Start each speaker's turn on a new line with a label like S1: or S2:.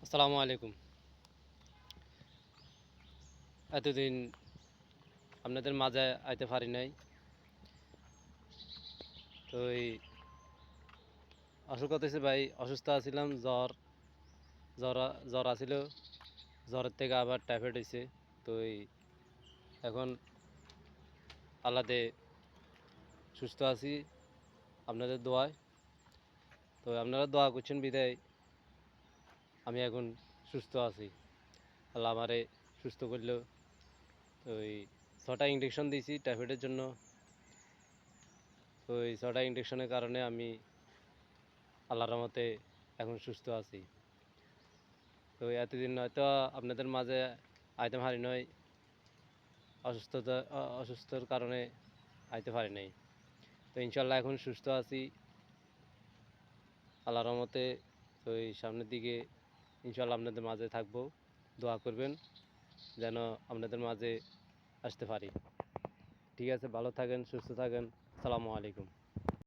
S1: আসসালামু আলাইকুম। এতদিন আপনাদের মাঝে আইতে পারি নাই। তো এই আসল কথা হচ্ছে ভাই, অসুস্থ আছিলাম। জ্বর জ্বর আছিল। জ্বরের থেকে আবার টাইফয়েড হয়েছে। তো এখন আল্লাহতে সুস্থ আছি আপনাদের দোয়ায়। তো আপনারা দোয়া করছেন বিদায় আমি এখন সুস্থ আছি। আল্লাহ আমারে সুস্থ করলো। তো 6টা ইঞ্জেকশন দিয়েছি টাইফয়েডের জন্য। তো 6টা ইঞ্জেকশনের কারণে আমি আল্লাহর রহমতে এখন সুস্থ আছি। তো এতদিন হয়তো আপনাদের মাঝে আইতে পারি নয়, অসুস্থতার কারণে আইতে পারি নাই। তো ইনশাল্লাহ এখন সুস্থ আছি আল্লাহর রহমতে। তো সামনের দিকে ইনশাল্লাহ আপনাদের মাঝে থাকবো। দোয়া করবেন যেন আপনাদের মাঝে আসতে পারি। ঠিক আছে, ভালো থাকেন, সুস্থ থাকেন। আসসালামু আলাইকুম।